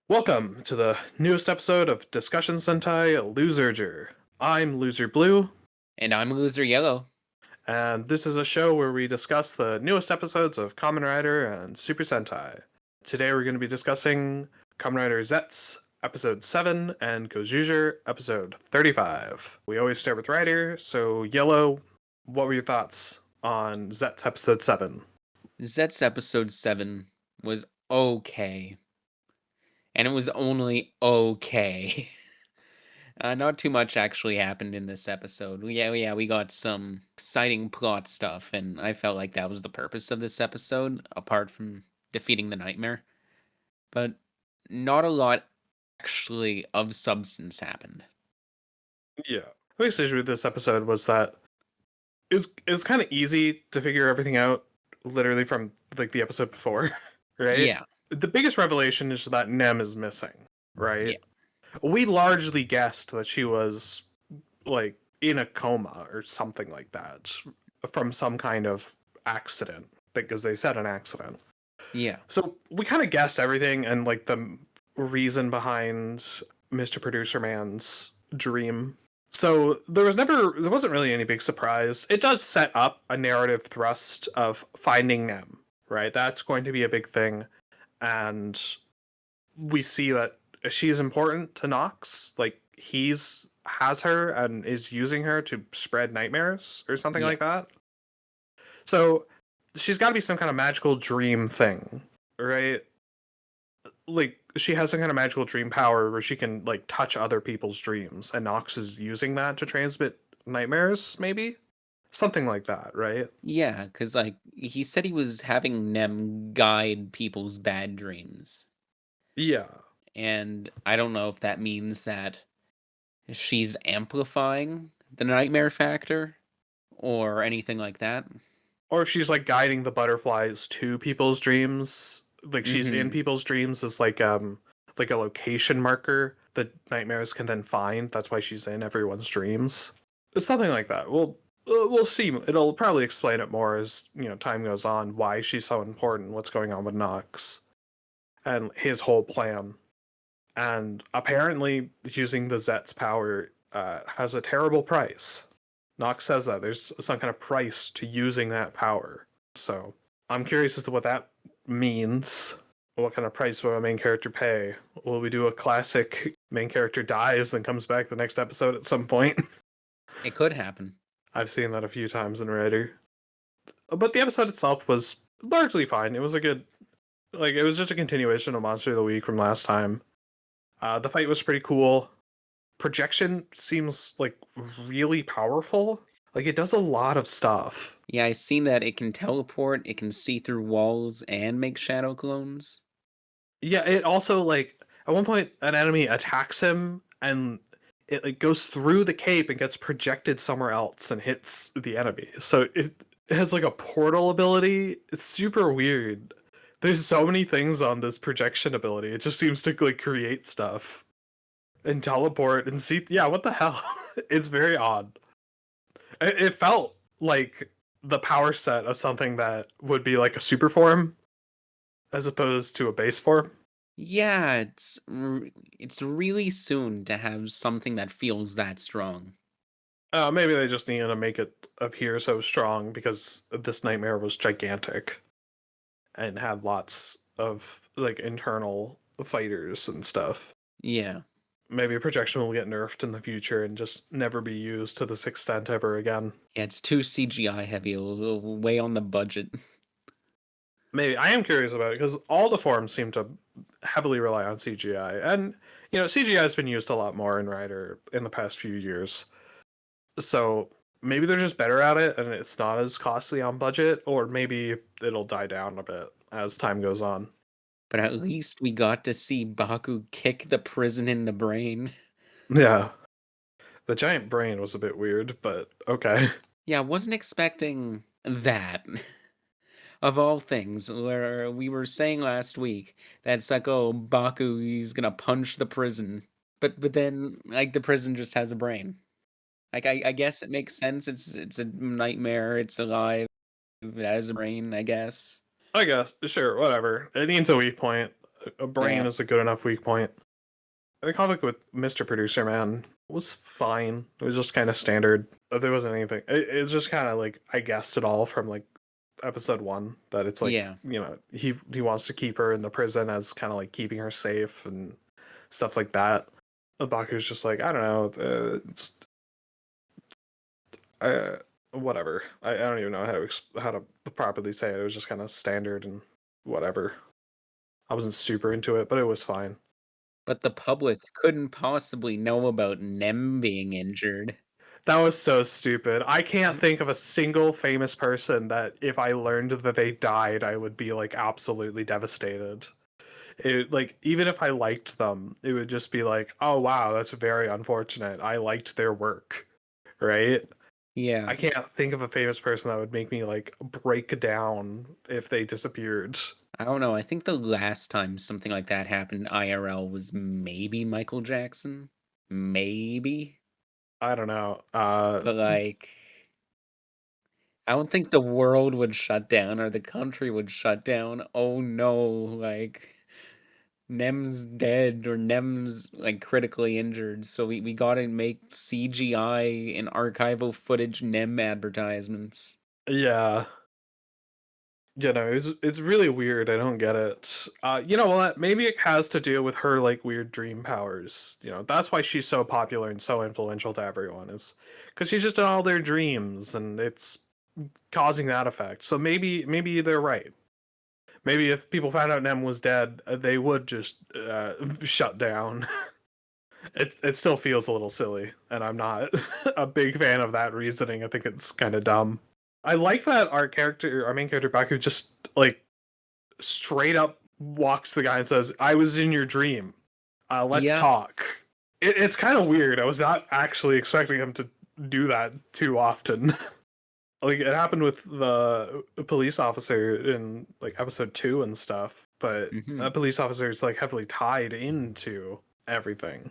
Welcome to the newest episode of Discussion Sentai Loserger. I'm Loser Blue, And I'm Loser Yellow. and this is a show where we discuss the newest episodes of Kamen Rider and Super Sentai. Today we're going to be discussing Kamen Rider Zeztz, episode 7, and Gozyuger, episode 35. We always start with Rider, so Yellow, what were your thoughts on Zeztz episode 7? Zeztz episode 7 was okay. And it was only okay. Not too much actually happened in this episode. Yeah, we got some exciting plot stuff, and I felt like that was the purpose of this episode, apart from defeating the nightmare. But not a lot actually of substance happened. Yeah. The biggest issue with this episode was that it was kind of easy to figure everything out literally from like the episode before, right? Yeah, The biggest revelation is that Nem is missing, right? yeah, We largely guessed that she was like in a coma or something like that from some kind of accident because they said an accident. yeah. So we kind of guessed everything and like the reason behind Mr. Producer Man's dream. So there wasn't really any big surprise. It does set up a narrative thrust of finding Nem, right? That's going to be a big thing. And we see that she's important to Nox. Like he's has her and is using her to spread nightmares or something Yeah. like that. So she's got to be some kind of magical dream thing, right? Like she has some kind of magical dream power where she can like touch other people's dreams, and Nox is using that to transmit nightmares, maybe something like that, right? Yeah, because, like, he said he was having Nem guide people's bad dreams. Yeah. And I don't know if that means that she's amplifying the nightmare factor or anything like that. Or she's like guiding the butterflies to people's dreams. Like she's in Mhm. people's dreams as like a location marker that nightmares can then find. That's why she's in everyone's dreams. It's something like that. We'll see. It'll probably explain it more as time goes on. Why she's so important. What's going on with Nox and his whole plan. And apparently, using the Zeztz power has a terrible price. Nox says that there's some kind of price to using that power. So I'm curious as to what that means. What kind of price will a main character pay? Will we do a classic main character dies and comes back the next episode at some point? It could happen. I've seen that a few times in Rider. But the episode itself was largely fine. It was a good, like, it was just a continuation of Monster of the Week from last time. The fight was pretty cool. Projection seems like really powerful. Like it does a lot of stuff. Yeah, I seen that it can teleport, it can see through walls and make shadow clones. Yeah, it also like at one point an enemy attacks him and it like goes through the cape and gets projected somewhere else and hits the enemy. So it has like a portal ability. It's super weird. There's so many things on this projection ability. It just seems to like create stuff and teleport and see. Yeah, what the hell? It's very odd. It felt like the power set of something that would be like a super form as opposed to a base form. Yeah, it's really soon to have something that feels that strong. Maybe they just needed to make it appear so strong because this nightmare was gigantic and had lots of like internal fighters and stuff. Yeah. Maybe projection will get nerfed in the future and just never be used to this extent ever again. Yeah, it's too CGI heavy, a little way on the budget. Maybe I am curious about it because all the forms seem to heavily rely on CGI, and CGI has been used a lot more in Rider in the past few years. So maybe they're just better at it, and it's not as costly on budget, or maybe it'll die down a bit as time goes on. But at least we got to see Baku kick the prison in the brain. Yeah, the giant brain was a bit weird, but okay. Yeah, wasn't expecting that. Of all things, where we were saying last week that it's like, oh, Baku, he's gonna punch the prison. But then like the prison just has a brain. Like I guess it makes sense. It's a nightmare, it's alive, it has a brain, I guess. I guess sure, whatever. It needs a weak point. A brain Yeah. is a good enough weak point. The conflict with Mr. Producer Man was fine. It was just kind of standard. There wasn't anything. It was just kind of like I guessed it all from like episode 1 that it's like, Yeah. he wants to keep her in the prison as kind of like keeping her safe and stuff like that. Baku's just like, I don't know, it's uh, whatever. I don't even know how to properly say it. It was just kind of standard and whatever. I wasn't super into it, but it was fine. But the public couldn't possibly know about Nem being injured. That was so stupid. I can't think of a single famous person that if I learned that they died, I would be like absolutely devastated. It like even if I liked them, it would just be like, "Oh wow, that's very unfortunate. I liked their work." Right? Yeah. I can't think of a famous person that would make me like break down if they disappeared. I don't know. I think the last time something like that happened IRL was maybe Michael Jackson. Maybe. I don't know. But like I don't think the world would shut down or the country would shut down. Oh no, like Nem's dead or Nem's like critically injured. So we gotta make CGI and archival footage Nem advertisements. yeah. It's really weird. I don't get it. You know what? Maybe it has to do with her like weird dream powers. That's why she's so popular and so influential to everyone. Is because she's just in all their dreams, and it's causing that effect. So maybe they're right. Maybe if people found out Nem was dead, they would just shut down. It still feels a little silly, and I'm not a big fan of that reasoning. I think it's kind of dumb. I like that our main character Baku, just like straight up walks the guy and says, "I was in your dream. Let's Yeah. talk." It's kind of weird. I was not actually expecting him to do that too often. Like it happened with the police officer in like episode 2 and stuff, but Hmm. that police officer is like heavily tied into everything,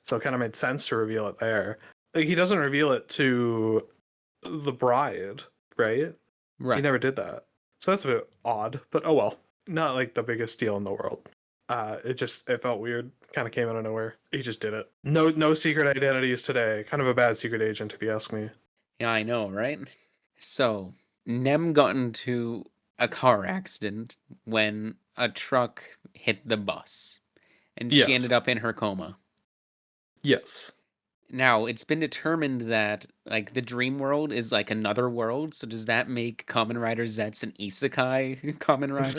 so it kind of made sense to reveal it there. Like he doesn't reveal it to the bride, right? He Right. never did that. So that's a bit odd, but oh well. Not like the biggest deal in the world. It felt weird. Kind of came out of nowhere. He just did it. No secret identities today. Kind of a bad secret agent, if you ask me. Yeah, I know, right? So Nem got into a car accident when a truck hit the bus, and she Yes. ended up in her coma. Yes. Now, it's been determined that like the dream world is like another world, so does that make Kamen Rider Zeztz an Isekai Kamen Rider?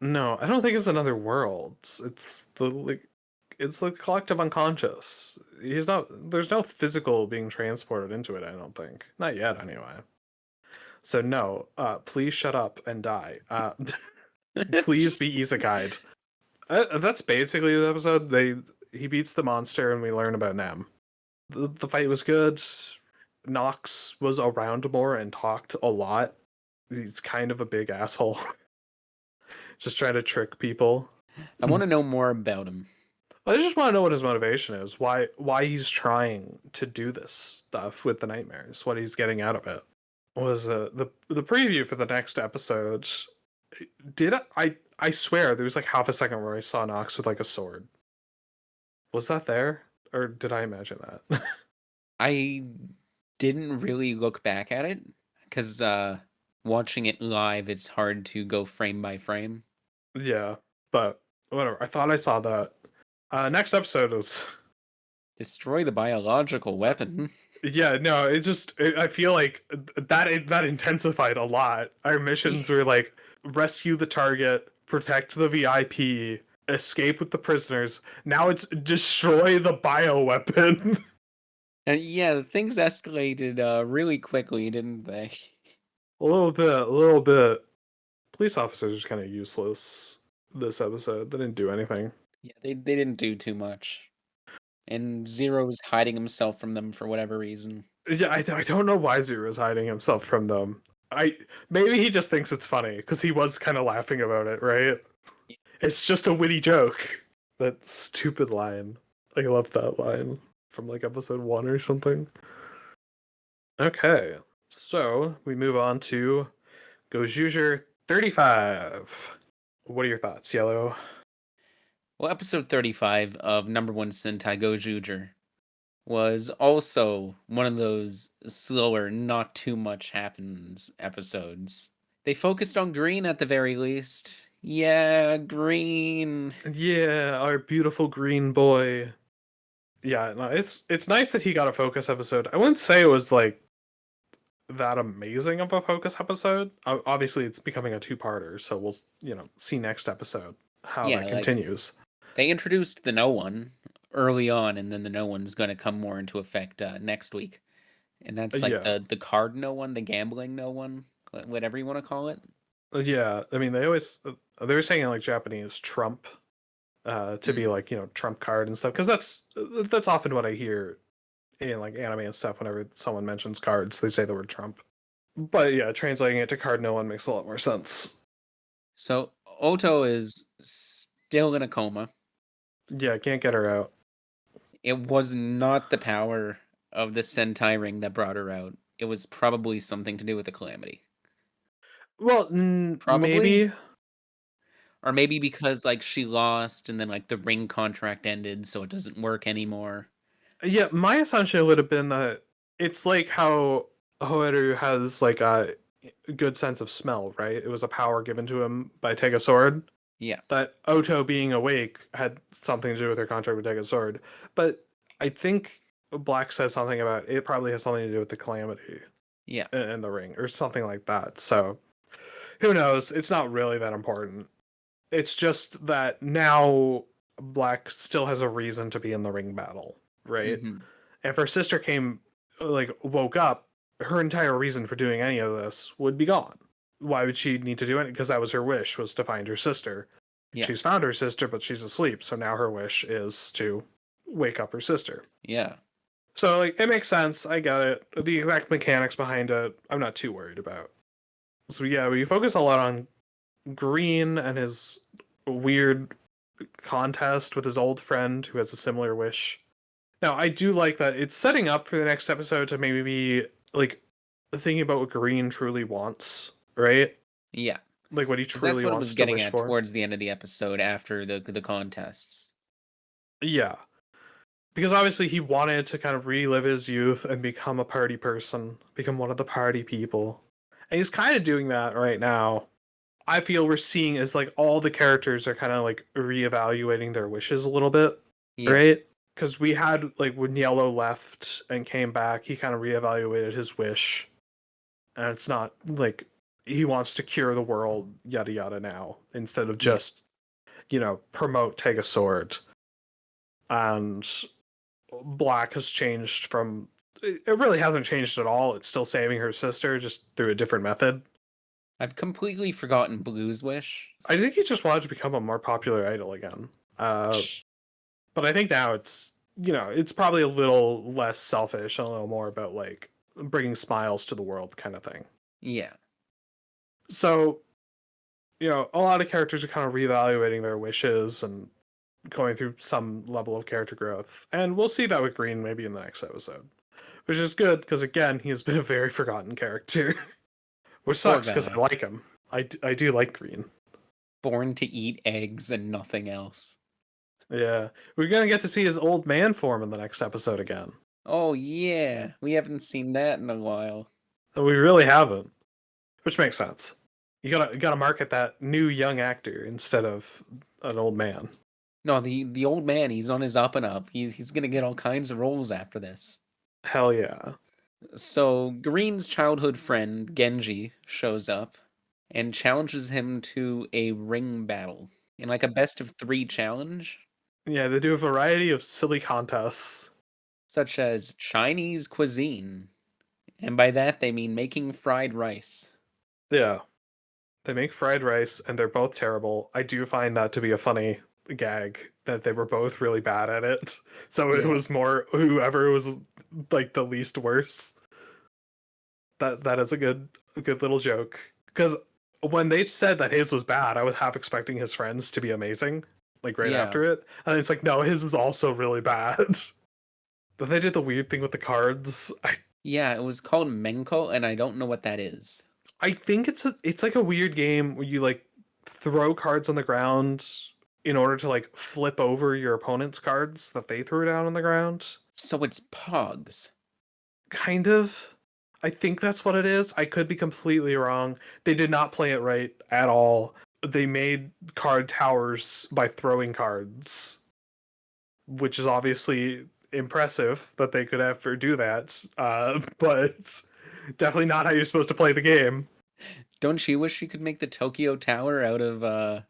No, I don't think it's another world. It's the collective unconscious. There's no physical being transported into it, I don't think. Not yet anyway. So no, please shut up and die. Please be isekai'd. That's basically the episode. He beats the monster and we learn about Nem. The fight was good. Nox was around more and talked a lot. He's kind of a big asshole. Just trying to trick people. I want to know more about him. I just want to know what his motivation is. Why he's trying to do this stuff with the nightmares. What he's getting out of it. Was the preview for the next episode? I swear there was like half a second where I saw Nox with like a sword. Was that there, or did I imagine that? I didn't really look back at it because watching it live, it's hard to go frame by frame. Yeah, but whatever. I thought I saw that. Next episode is Destroy the biological weapon. yeah. No, I feel like that intensified a lot. Our missions were like rescue the target, protect the VIP, escape with the prisoners. Now it's destroy the bioweapon. And yeah, things escalated really quickly, didn't they? A little bit. Police officers are kind of useless this episode. They didn't do anything. Yeah, they didn't do too much. And Zero's hiding himself from them for whatever reason. Yeah, I don't know why Zero's hiding himself from them. Maybe he just thinks it's funny because he was kind of laughing about it, right? It's just a witty joke. That stupid line. I love that line from like episode 1 or something. Okay, so we move on to Gozyuger 35. What are your thoughts, Yellow? Well, episode 35 of Number One Sentai Gozyuger was also one of those slower, not too much happens episodes. They focused on Green at the very least. Yeah, Green. Yeah, our beautiful green boy. Yeah, no, it's nice that he got a focus episode. I wouldn't say it was like that amazing of a focus episode. Obviously, it's becoming a two-parter, so we'll see next episode how Yeah, that like continues. they introduced the No One early on, and then the No One's going to come more into effect next week. And that's like Yeah, the card No One, the gambling No One, whatever you want to call it. yeah. I mean, they were saying in like Japanese Trump to be Mm. like Trump card and stuff because that's often what I hear in like anime and stuff. Whenever someone mentions cards, they say the word Trump. But yeah, translating it to card no one makes a lot more sense. So Oto is still in a coma. Yeah, can't get her out. It was not the power of the Sentai ring that brought her out. It was probably something to do with the calamity. Well, Probably. maybe. Or maybe because like she lost and then like the ring contract ended so it doesn't work anymore. Yeah, my assumption would have been that it's like how Hoeru has like a good sense of smell, right? It was a power given to him by Tega Sword. Yeah. That Oto being awake had something to do with her contract with Tega Sword. But I think Black says something about it probably has something to do with the calamity Yeah. in the ring or something like that. So who knows? It's not really that important. It's just that now Black still has a reason to be in the ring battle, right? Mhm. If her sister woke up, her entire reason for doing any of this would be gone. Why would she need to do it? Because that was her wish, was to find her sister. Yeah. She's found her sister, but she's asleep, so now her wish is to wake up her sister. Yeah. So, like, it makes sense. I get it. The exact mechanics behind it, I'm not too worried about. So, yeah, we focus a lot on Green and his weird contest with his old friend who has a similar wish. Now, I do like that it's setting up for the next episode to maybe be like thinking about what Green truly wants, right? Yeah. Like what he Because that's truly what it was wants to getting wish at for. towards the end of the episode after the contests. Yeah. Because obviously he wanted to kind of relive his youth and become a party person, become one of the party people. And he's kind of doing that right now. I feel we're seeing is like all the characters are kind of like reevaluating their wishes a little bit, Yeah. right? Because we had like when Yellow left and came back, he kind of reevaluated his wish, and it's not like he wants to cure the world, yada yada. Now instead of Yeah. just promote take a sword, and Black has changed from. It really hasn't changed at all. It's still saving her sister, just through a different method. I've completely forgotten Blue's wish. I think he just wanted to become a more popular idol again. But I think now it's probably a little less selfish, a little more about like bringing smiles to the world kind of thing. Yeah. So, a lot of characters are kind of reevaluating their wishes and going through some level of character growth. And we'll see that with Green maybe in the next episode, which is good because, again, he has been a very forgotten character, which Poor sucks because I guy. like him. I do like Green. Born to eat eggs and nothing else. Yeah. We're going to get to see his old man form in the next episode again. Oh yeah. We haven't seen that in a while. We really haven't. Which makes sense. You gotta market that new young actor instead of an old man. No, the old man, he's on his up and up. He's gonna get all kinds of roles after this. Hell yeah. So Green's childhood friend, Genji, shows up and challenges him to a ring battle. In like a best of 3 challenge, Yeah, they do a variety of silly contests. such as Chinese cuisine. And by that they mean making fried rice. Yeah. They make fried rice and they're both terrible. I do find that to be a funny gag that they were both really bad at it. So it Yeah. was more whoever was like the least worse. That is a good little joke. Because when they said that his was bad, I was half expecting his friends to be amazing, like right Yeah. after it. And it's like, no, his was also really bad. But they did the weird thing with the cards. Yeah, it was called Menko, and I don't know what that is. I think it's like a weird game where you like throw cards on the ground in order to like flip over your opponent's cards that they threw down on the ground. So it's Pogs. Kind of. I think that's what it is. I could be completely wrong. They did not play it right at all. They made card towers by throwing cards, which is obviously impressive that they could ever do that. But definitely not how you're supposed to play the game. Don't you wish you could make the Tokyo Tower out of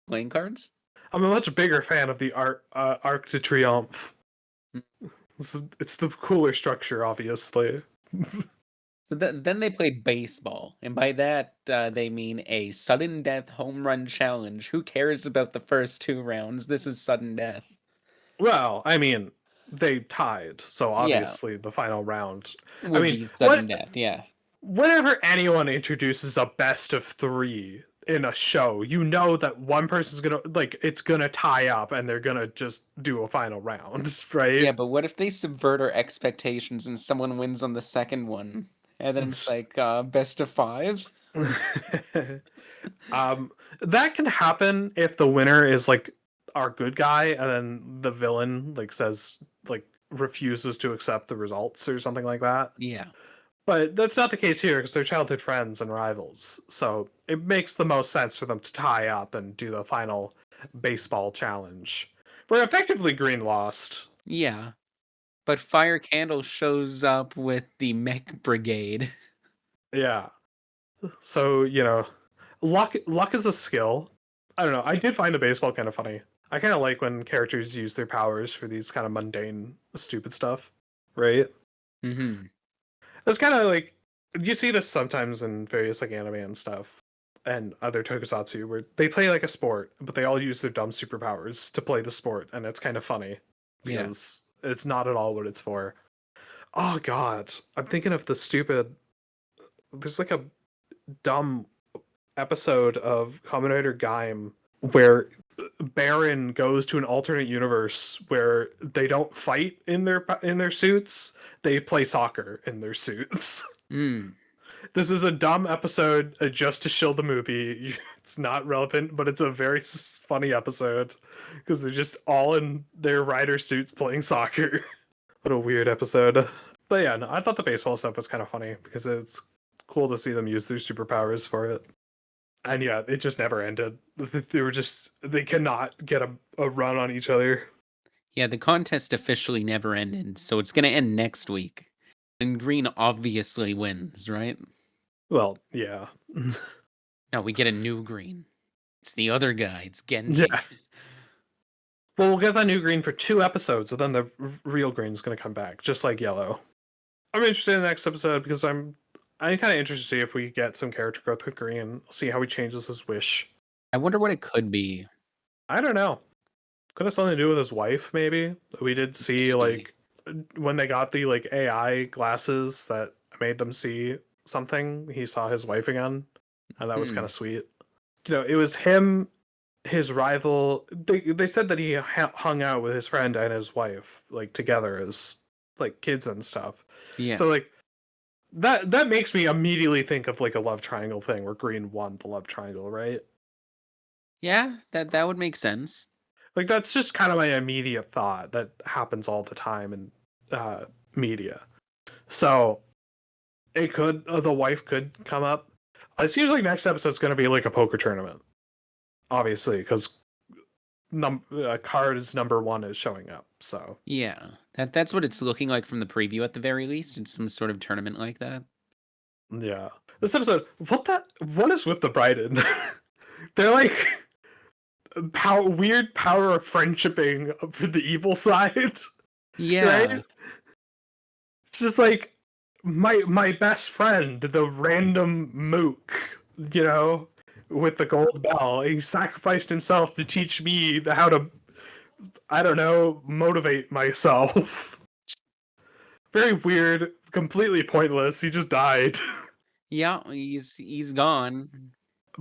playing cards? I'm a much bigger fan of the Arc de Triomphe. Hmm. It's the cooler structure, obviously. So then they played baseball, and by that they mean a sudden death home run challenge. Who cares about the first 2 rounds? This is sudden death. Well, I mean, they tied, so Yeah, obviously the final round. I would mean, be sudden death. Yeah, whenever anyone introduces a best of 3 in a show, you know that one person's gonna like it's gonna tie up and they're gonna just do a final round, right? yeah. But what if they subvert our expectations and someone wins on the second one, and then it's like best of 5? um, that can happen if the winner is like our good guy, and then the villain like says like refuses to accept the results or something like that. Yeah, But that's not the case here because they're childhood friends and rivals. So it makes the most sense for them to tie up and do the final baseball challenge. Where effectively Green lost. yeah. But Fire Candle shows up with the Mech Brigade. Yeah. So, luck is a skill. I don't know. I did find the baseball kind of funny. I kind of like when characters use their powers for these kind of mundane, stupid stuff, right? Mm-hmm. It's kind of like you see this sometimes in various like anime and stuff and other tokusatsu where they play like a sport, but they all use their dumb superpowers to play the sport, and it's kind of funny Yeah. because it's not at all what it's for. Oh god, I'm thinking of the stupid. There's like a dumb episode of Kamen Rider Gaim where Baron goes to an alternate universe where they don't fight in their suits; they play soccer in their suits. Mm. This is a dumb episode just to show the movie. It's not relevant, but it's a very funny episode because they're just all in their rider suits playing soccer. What a weird episode. But yeah, no, I thought the baseball stuff was kind of funny because it's cool to see them use their superpowers for it. And yeah, it just never ended. They cannot get a run on each other. Yeah, the contest officially never ended, so it's gonna end next week. And Green obviously wins, right? Well, yeah. No, we get a new Green. It's the other guy. It's Genji. Yeah. Well, we'll get that new green for 2 episodes, and then the real green's gonna come back, just like yellow. I'm interested in the next episode because I'm kind of interested to see if we get some character growth with Green. See how he changes his wish. I wonder what it could be. I don't know. Could have something to do with his wife, maybe. We did see Maybe. like when they got the like AI glasses that made them see something. He saw his wife again, and that was kind Hmm. of sweet. It was him, his rival. They said that he hung out with his friend and his wife like together as like kids and stuff. Yeah. So like that makes me immediately think of like a love triangle thing where Green won the love triangle, right? Yeah, that would make sense. Like that's just kind of my immediate thought that happens all the time in media. So it could the wife could come up. It seems like next episode's going to be like a poker tournament, obviously, because cards number 1 is showing up. So Yeah. That's what it's looking like from the preview at the very least. It's some sort of tournament like that. yeah, this episode. What is with the Bryden? They're like weird power of friendshiping for the evil side. Yeah. Right? It's just like my best friend, the random mook, with the gold bell. He sacrificed himself to teach me how to, I don't know, motivate myself. Very weird, completely pointless. He just died. Yeah, he's gone.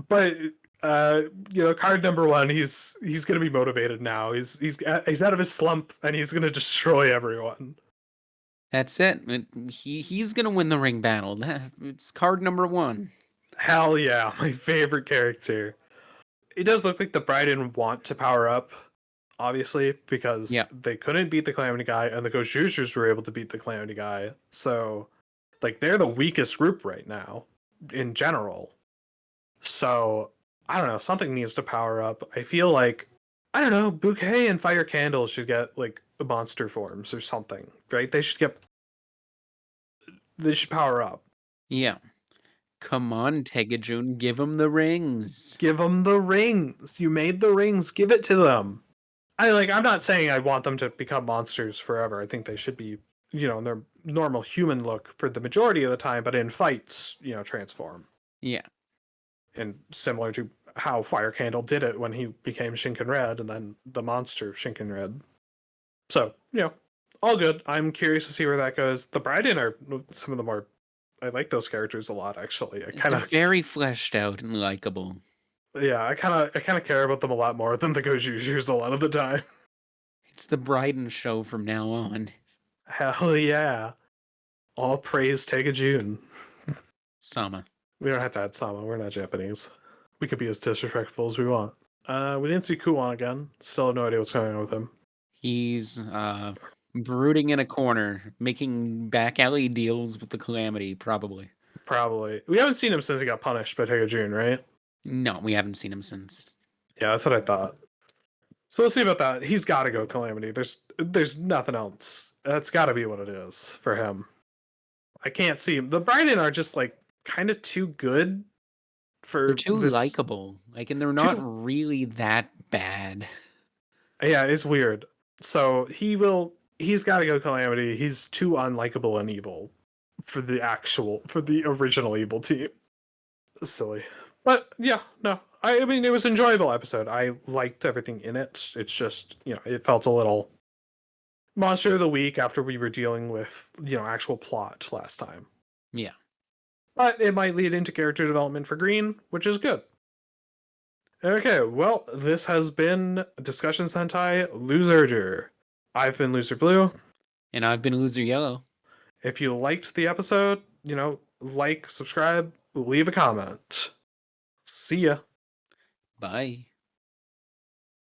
But card number 1, he's gonna be motivated now. He's out of his slump and he's gonna destroy everyone. That's it. He's gonna win the ring battle. It's card number 1. Hell yeah, my favorite character. it does look like the Bryden want to power up, obviously, because Yeah. they couldn't beat the Calamity Guy, and the Gozyugers were able to beat the Calamity Guy. So, like, they're the weakest group right now, in general. So, I don't know, something needs to power up. I feel like, I don't know, Bouquet and Fire Candle should get, like, monster forms or something, right? They should power up. Yeah. Come on, Tegajun, give him the rings. Give them the rings. You made the rings. Give it to them. I'm not saying I want them to become monsters forever. I think they should be, in their normal human look for the majority of the time, but in fights, transform. Yeah. And similar to how Fire Candle did it when he became Shinken Red and then the monster Shinken Red. So, all good. I'm curious to see where that goes. The Bryden are some of the more I like those characters a lot, actually. They're very fleshed out and likable. Yeah, I kind of care about them a lot more than the Gozyugers a lot of the time. It's the Bryden show from now on. Hell yeah. All praise Tegajun. Sama. We don't have to add Sama. We're not Japanese. We could be as disrespectful as we want. We didn't see Kuwan again. Still have no idea what's going on with him. He's brooding in a corner, making back alley deals with the Calamity, probably. Probably. We haven't seen him since he got punished by Tegajun, right? No, we haven't seen him since. Yeah, that's what I thought. So we'll see about that. He's got to go Calamity. There's nothing else. That's got to be what it is for him. I can't see him. The Bryden are just like kind of too good for. They're too likable, and they're not really that bad. Yeah, it's weird. So he's got to go Calamity. He's too unlikable and evil for the original evil team. Silly. But yeah, no. I mean, it was an enjoyable episode. I liked everything in it. It's just, it felt a little Monster of the Week after we were dealing with, actual plot last time. Yeah. But it might lead into character development for Green, which is good. Okay, well, this has been Discussion Sentai Loserger. I've been Loser Blue. And I've been Loser Yellow. If you liked the episode, like, subscribe, leave a comment. See ya. Bye.